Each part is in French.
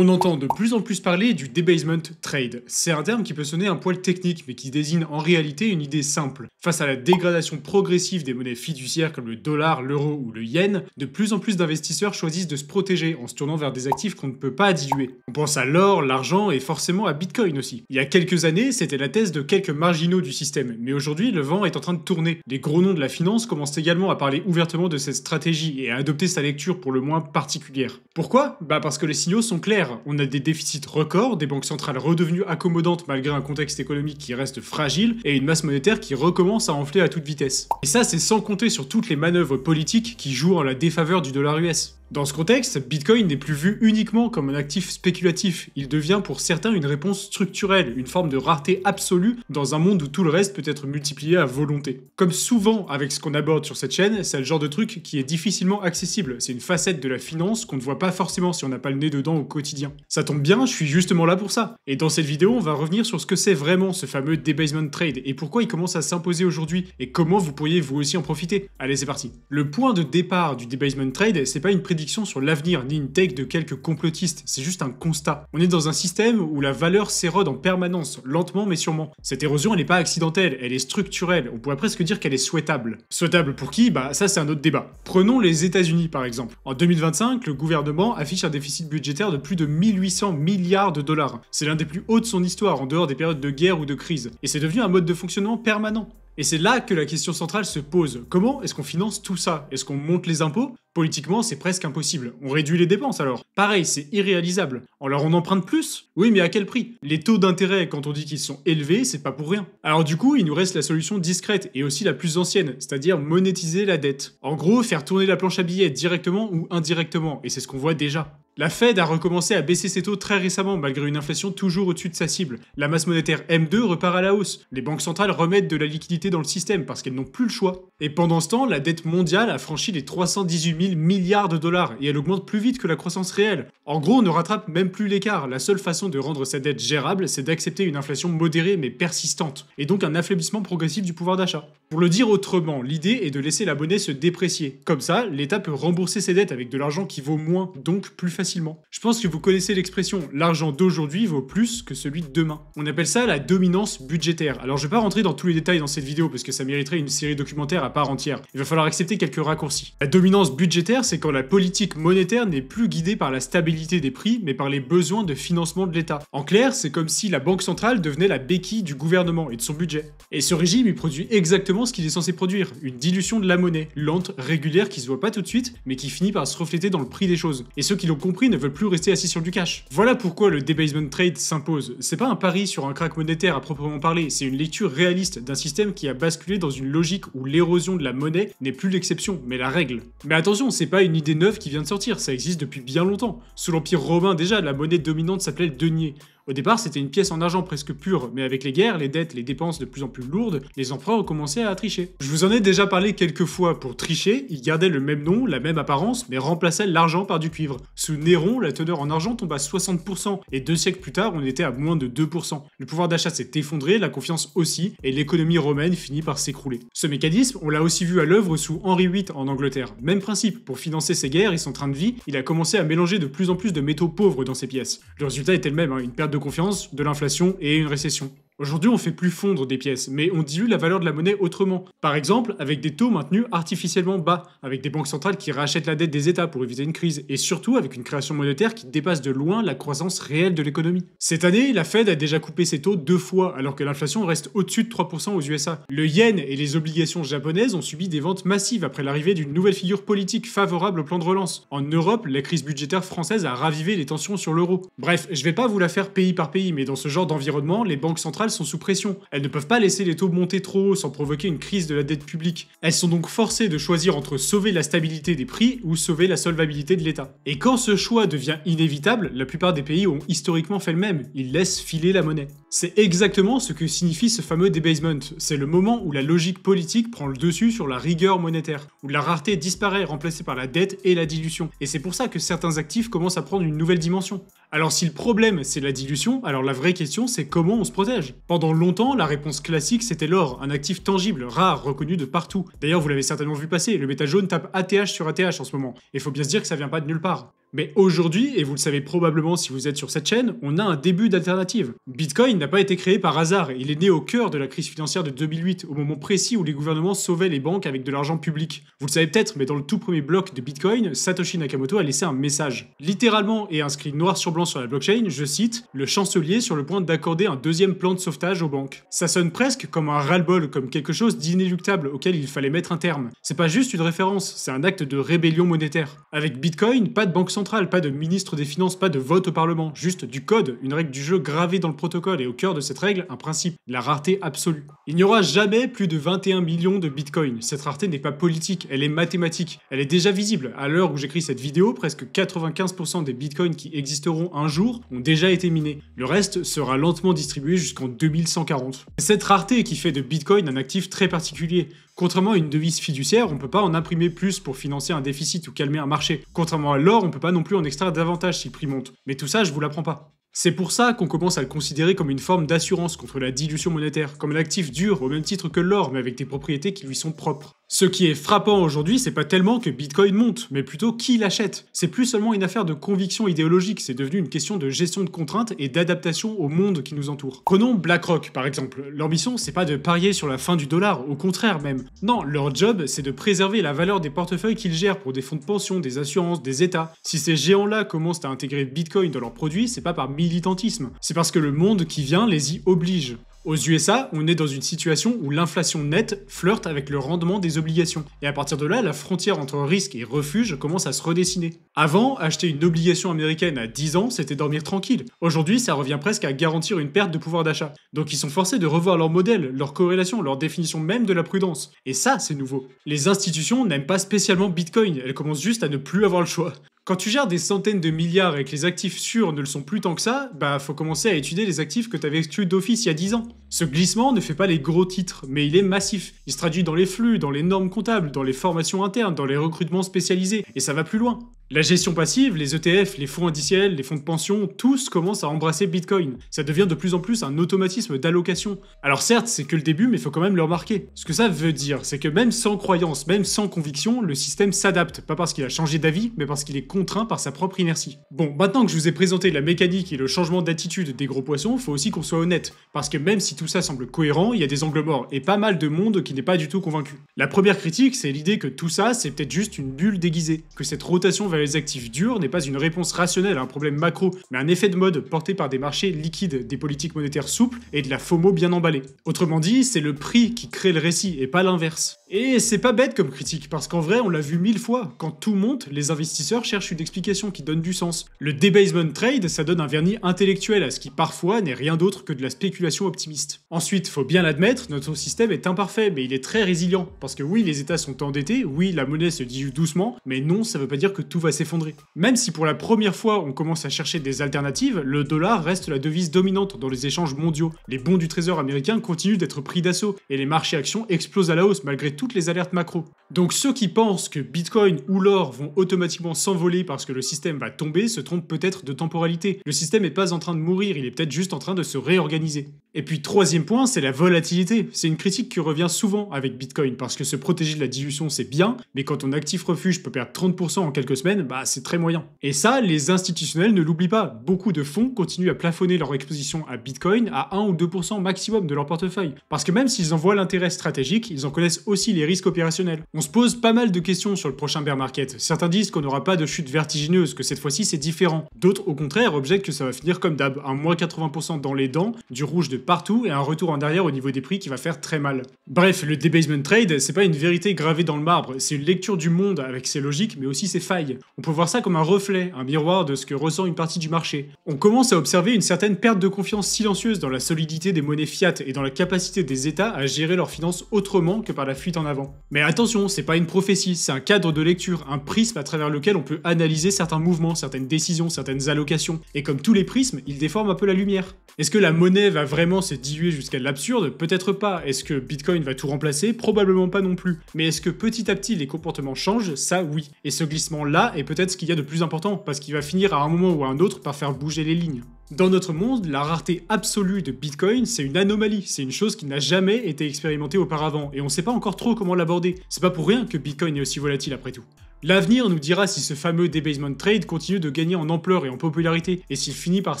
On entend de plus en plus parler du debasement trade. C'est un terme qui peut sonner un poil technique, mais qui désigne en réalité une idée simple. Face à la dégradation progressive des monnaies fiduciaires comme le dollar, l'euro ou le yen, de plus en plus d'investisseurs choisissent de se protéger en se tournant vers des actifs qu'on ne peut pas diluer. On pense à l'or, l'argent et forcément à Bitcoin aussi. Il y a quelques années, c'était la thèse de quelques marginaux du système, mais aujourd'hui, le vent est en train de tourner. Les gros noms de la finance commencent également à parler ouvertement de cette stratégie et à adopter sa lecture pour le moins particulière. Pourquoi ? Parce que les signaux sont clairs. On a des déficits records, des banques centrales redevenues accommodantes malgré un contexte économique qui reste fragile, et une masse monétaire qui recommence à enfler à toute vitesse. Et ça, c'est sans compter sur toutes les manœuvres politiques qui jouent en la défaveur du dollar US. Dans ce contexte, Bitcoin n'est plus vu uniquement comme un actif spéculatif, il devient pour certains une réponse structurelle, une forme de rareté absolue dans un monde où tout le reste peut être multiplié à volonté. Comme souvent avec ce qu'on aborde sur cette chaîne, c'est le genre de truc qui est difficilement accessible, c'est une facette de la finance qu'on ne voit pas forcément si on n'a pas le nez dedans au quotidien. Ça tombe bien, je suis justement là pour ça. Et dans cette vidéo, on va revenir sur ce que c'est vraiment ce fameux debasement trade, et pourquoi il commence à s'imposer aujourd'hui, et comment vous pourriez vous aussi en profiter. Allez, c'est parti. Le point de départ du debasement trade, c'est pas une prédiction sur l'avenir, ni une take de quelques complotistes, c'est juste un constat. On est dans un système où la valeur s'érode en permanence, lentement mais sûrement. Cette érosion, elle n'est pas accidentelle, elle est structurelle, on pourrait presque dire qu'elle est souhaitable. Souhaitable pour qui ? Ça c'est un autre débat. Prenons les États-Unis par exemple. En 2025, le gouvernement affiche un déficit budgétaire de plus de 1800 milliards de dollars. C'est l'un des plus hauts de son histoire, en dehors des périodes de guerre ou de crise. Et c'est devenu un mode de fonctionnement permanent. Et c'est là que la question centrale se pose. Comment est-ce qu'on finance tout ça ? Est-ce qu'on monte les impôts ? Politiquement, c'est presque impossible. On réduit les dépenses alors. Pareil, c'est irréalisable. Alors on emprunte plus ? Oui, mais à quel prix ? Les taux d'intérêt, quand on dit qu'ils sont élevés, c'est pas pour rien. Alors du coup, il nous reste la solution discrète et aussi la plus ancienne, c'est-à-dire monétiser la dette. En gros, faire tourner la planche à billets directement ou indirectement, et c'est ce qu'on voit déjà. La Fed a recommencé à baisser ses taux très récemment malgré une inflation toujours au-dessus de sa cible. La masse monétaire M2 repart à la hausse. Les banques centrales remettent de la liquidité dans le système parce qu'elles n'ont plus le choix. Et pendant ce temps, la dette mondiale a franchi les 318 000 milliards de dollars et elle augmente plus vite que la croissance réelle. En gros, on ne rattrape même plus l'écart. La seule façon de rendre cette dette gérable, c'est d'accepter une inflation modérée mais persistante, et donc un affaiblissement progressif du pouvoir d'achat. Pour le dire autrement, l'idée est de laisser la monnaie se déprécier. Comme ça, l'État peut rembourser ses dettes avec de l'argent qui vaut moins, donc plus facilement. Je pense que vous connaissez l'expression « l'argent d'aujourd'hui vaut plus que celui de demain ». On appelle ça la dominance budgétaire. Alors je vais pas rentrer dans tous les détails dans cette vidéo parce que ça mériterait une série documentaire à part entière. Il va falloir accepter quelques raccourcis. La dominance budgétaire, c'est quand la politique monétaire n'est plus guidée par la stabilité des prix, mais par les besoins de financement de l'État. En clair, c'est comme si la banque centrale devenait la béquille du gouvernement et de son budget. Et ce régime, il produit exactement ce qu'il est censé produire, une dilution de la monnaie, lente, régulière, qui se voit pas tout de suite, mais qui finit par se refléter dans le prix des choses. Et ceux qui l'ont compris ne veulent plus rester assis sur du cash. Voilà pourquoi le debasement trade s'impose. C'est pas un pari sur un crack monétaire à proprement parler, c'est une lecture réaliste d'un système qui a basculé dans une logique où l'érosion de la monnaie n'est plus l'exception, mais la règle. Mais attention, c'est pas une idée neuve qui vient de sortir, ça existe depuis bien longtemps. Sous l'Empire romain déjà, la monnaie dominante s'appelait le denier. Au départ, c'était une pièce en argent presque pure, mais avec les guerres, les dettes, les dépenses de plus en plus lourdes, les empereurs ont commencé à tricher. Je vous en ai déjà parlé quelques fois, pour tricher, ils gardaient le même nom, la même apparence, mais remplaçaient l'argent par du cuivre. Sous Néron, la teneur en argent tombe à 60%, et 2 siècles plus tard, on était à moins de 2%. Le pouvoir d'achat s'est effondré, la confiance aussi, et l'économie romaine finit par s'écrouler. Ce mécanisme, on l'a aussi vu à l'œuvre sous Henri VIII en Angleterre. Même principe, pour financer ses guerres et son train de vie, il a commencé à mélanger de plus en plus de métaux pauvres dans ses pièces. Le résultat était le même, une perte de confiance, de l'inflation et une récession. Aujourd'hui, on fait plus fondre des pièces, mais on dilue la valeur de la monnaie autrement. Par exemple, avec des taux maintenus artificiellement bas, avec des banques centrales qui rachètent la dette des États pour éviter une crise, et surtout avec une création monétaire qui dépasse de loin la croissance réelle de l'économie. Cette année, la Fed a déjà coupé ses taux 2 fois, alors que l'inflation reste au-dessus de 3% aux USA. Le yen et les obligations japonaises ont subi des ventes massives après l'arrivée d'une nouvelle figure politique favorable au plan de relance. En Europe, la crise budgétaire française a ravivé les tensions sur l'euro. Bref, je vais pas vous la faire pays par pays, mais dans ce genre d'environnement, les banques centrales sont sous pression. Elles ne peuvent pas laisser les taux monter trop haut sans provoquer une crise de la dette publique. Elles sont donc forcées de choisir entre sauver la stabilité des prix ou sauver la solvabilité de l'État. Et quand ce choix devient inévitable, la plupart des pays ont historiquement fait le même. Ils laissent filer la monnaie. C'est exactement ce que signifie ce fameux debasement. C'est le moment où la logique politique prend le dessus sur la rigueur monétaire, où la rareté disparaît remplacée par la dette et la dilution. Et c'est pour ça que certains actifs commencent à prendre une nouvelle dimension. Alors si le problème c'est la dilution, alors la vraie question c'est comment on se protège. Pendant longtemps, la réponse classique c'était l'or, un actif tangible, rare, reconnu de partout. D'ailleurs vous l'avez certainement vu passer, le métal jaune tape ATH sur ATH en ce moment. Et faut bien se dire que ça vient pas de nulle part. Mais aujourd'hui, et vous le savez probablement si vous êtes sur cette chaîne, on a un début d'alternative. Bitcoin n'a pas été créé par hasard, il est né au cœur de la crise financière de 2008, au moment précis où les gouvernements sauvaient les banques avec de l'argent public. Vous le savez peut-être, mais dans le tout premier bloc de Bitcoin, Satoshi Nakamoto a laissé un message. Littéralement et inscrit noir sur blanc sur la blockchain, je cite, « Le chancelier sur le point d'accorder un deuxième plan de sauvetage aux banques ». Ça sonne presque comme un ras-le-bol, comme quelque chose d'inéluctable auquel il fallait mettre un terme. C'est pas juste une référence, c'est un acte de rébellion monétaire. Avec Bitcoin, pas de banque centrale, pas de ministre des Finances, pas de vote au Parlement, juste du code, une règle du jeu gravée dans le protocole et au cœur de cette règle, un principe, la rareté absolue. Il n'y aura jamais plus de 21 millions de Bitcoin. Cette rareté n'est pas politique, elle est mathématique. Elle est déjà visible. À l'heure où j'écris cette vidéo, presque 95% des Bitcoins qui existeront un jour ont déjà été minés. Le reste sera lentement distribué jusqu'en 2140. C'est cette rareté qui fait de Bitcoin un actif très particulier. Contrairement à une devise fiduciaire, on peut pas en imprimer plus pour financer un déficit ou calmer un marché. Contrairement à l'or, on peut pas non plus en extraire davantage si le prix monte. Mais tout ça, je vous l'apprends pas. C'est pour ça qu'on commence à le considérer comme une forme d'assurance contre la dilution monétaire, comme un actif dur au même titre que l'or, mais avec des propriétés qui lui sont propres. Ce qui est frappant aujourd'hui, c'est pas tellement que Bitcoin monte, mais plutôt qui l'achète. C'est plus seulement une affaire de conviction idéologique, c'est devenu une question de gestion de contraintes et d'adaptation au monde qui nous entoure. Prenons BlackRock par exemple. Leur mission, c'est pas de parier sur la fin du dollar, au contraire même. Non, leur job, c'est de préserver la valeur des portefeuilles qu'ils gèrent pour des fonds de pension, des assurances, des états. Si ces géants-là commencent à intégrer Bitcoin dans leurs produits, c'est pas par militantisme, c'est parce que le monde qui vient les y oblige. Aux USA, on est dans une situation où l'inflation nette flirte avec le rendement des obligations. Et à partir de là, la frontière entre risque et refuge commence à se redessiner. Avant, acheter une obligation américaine à 10 ans, c'était dormir tranquille. Aujourd'hui, ça revient presque à garantir une perte de pouvoir d'achat. Donc ils sont forcés de revoir leur modèle, leur corrélation, leur définition même de la prudence. Et ça, c'est nouveau. Les institutions n'aiment pas spécialement Bitcoin, elles commencent juste à ne plus avoir le choix. Quand tu gères des centaines de milliards et que les actifs sûrs ne le sont plus tant que ça, bah faut commencer à étudier les actifs que t'avais exclus d'office il y a 10 ans. Ce glissement ne fait pas les gros titres, mais il est massif. Il se traduit dans les flux, dans les normes comptables, dans les formations internes, dans les recrutements spécialisés, et ça va plus loin. La gestion passive, les ETF, les fonds indiciels, les fonds de pension, tous commencent à embrasser Bitcoin. Ça devient de plus en plus un automatisme d'allocation. Alors certes, c'est que le début, mais il faut quand même le remarquer. Ce que ça veut dire, c'est que même sans croyance, même sans conviction, le système s'adapte. Pas parce qu'il a changé d'avis, mais parce qu'il est contraint par sa propre inertie. Bon, maintenant que je vous ai présenté la mécanique et le changement d'attitude des gros poissons, faut aussi qu'on soit honnête. Parce que même si tout ça semble cohérent, il y a des angles morts, et pas mal de monde qui n'est pas du tout convaincu. La première critique, c'est l'idée que tout ça, c'est peut-être juste une bulle déguisée. Que cette rotation vers les actifs durs n'est pas une réponse rationnelle à un problème macro, mais un effet de mode porté par des marchés liquides, des politiques monétaires souples et de la FOMO bien emballée. Autrement dit, c'est le prix qui crée le récit et pas l'inverse. Et c'est pas bête comme critique, parce qu'en vrai, on l'a vu 1000 fois. Quand tout monte, les investisseurs cherchent une explication qui donne du sens. Le debasement trade, ça donne un vernis intellectuel à ce qui parfois n'est rien d'autre que de la spéculation optimiste. Ensuite, faut bien l'admettre, notre système est imparfait, mais il est très résilient. Parce que oui, les États sont endettés, oui, la monnaie se dilue doucement, mais non, ça veut pas dire que tout va s'effondrer. Même si pour la première fois on commence à chercher des alternatives, le dollar reste la devise dominante dans les échanges mondiaux. Les bons du trésor américain continuent d'être pris d'assaut, et les marchés actions explosent à la hausse malgré toutes les alertes macro. Donc ceux qui pensent que Bitcoin ou l'or vont automatiquement s'envoler parce que le système va tomber se trompent peut-être de temporalité. Le système n'est pas en train de mourir, il est peut-être juste en train de se réorganiser. Et puis troisième point, c'est la volatilité. C'est une critique qui revient souvent avec Bitcoin, parce que se protéger de la dilution c'est bien, mais quand ton actif refuge peut perdre 30% en quelques semaines, bah c'est très moyen. Et ça, les institutionnels ne l'oublient pas. Beaucoup de fonds continuent à plafonner leur exposition à Bitcoin à 1 ou 2% maximum de leur portefeuille. Parce que même s'ils en voient l'intérêt stratégique, ils en connaissent aussi les risques opérationnels. On se pose pas mal de questions sur le prochain bear market. Certains disent qu'on n'aura pas de chute vertigineuse, que cette fois-ci c'est différent. D'autres, au contraire, objectent que ça va finir comme d'hab, un moins 80% dans les dents, du rouge de partout et un retour en arrière au niveau des prix qui va faire très mal. Bref, le debasement trade, c'est pas une vérité gravée dans le marbre, c'est une lecture du monde avec ses logiques mais aussi ses failles. On peut voir ça comme un reflet, un miroir de ce que ressent une partie du marché. On commence à observer une certaine perte de confiance silencieuse dans la solidité des monnaies fiat et dans la capacité des États à gérer leurs finances autrement que par la fuite en avant. Mais attention, c'est pas une prophétie, c'est un cadre de lecture, un prisme à travers lequel on peut analyser certains mouvements, certaines décisions, certaines allocations. Et comme tous les prismes, il déforme un peu la lumière. Est-ce que la monnaie va vraiment vraiment s'est dilué jusqu'à l'absurde? Peut-être pas. Est-ce que Bitcoin va tout remplacer? Probablement pas non plus. Mais est-ce que petit à petit les comportements changent? Ça oui. Et ce glissement-là est peut-être ce qu'il y a de plus important, parce qu'il va finir à un moment ou à un autre par faire bouger les lignes. Dans notre monde, la rareté absolue de Bitcoin, c'est une anomalie, c'est une chose qui n'a jamais été expérimentée auparavant, et on sait pas encore trop comment l'aborder. C'est pas pour rien que Bitcoin est aussi volatile après tout. L'avenir nous dira si ce fameux debasement trade continue de gagner en ampleur et en popularité, et s'il finit par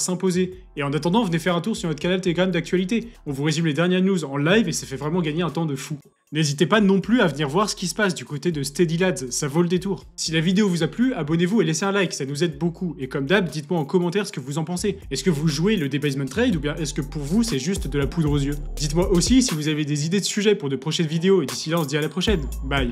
s'imposer. Et en attendant, venez faire un tour sur notre canal Telegram d'actualité. On vous résume les dernières news en live et ça fait vraiment gagner un temps de fou. N'hésitez pas non plus à venir voir ce qui se passe du côté de Steady Lads, ça vaut le détour. Si la vidéo vous a plu, abonnez-vous et laissez un like, ça nous aide beaucoup. Et comme d'hab, dites-moi en commentaire ce que vous en pensez. Est-ce que vous jouez le debasement trade ou bien est-ce que pour vous c'est juste de la poudre aux yeux? Dites-moi aussi si vous avez des idées de sujets pour de prochaines vidéos et d'ici là on se dit à la prochaine. Bye.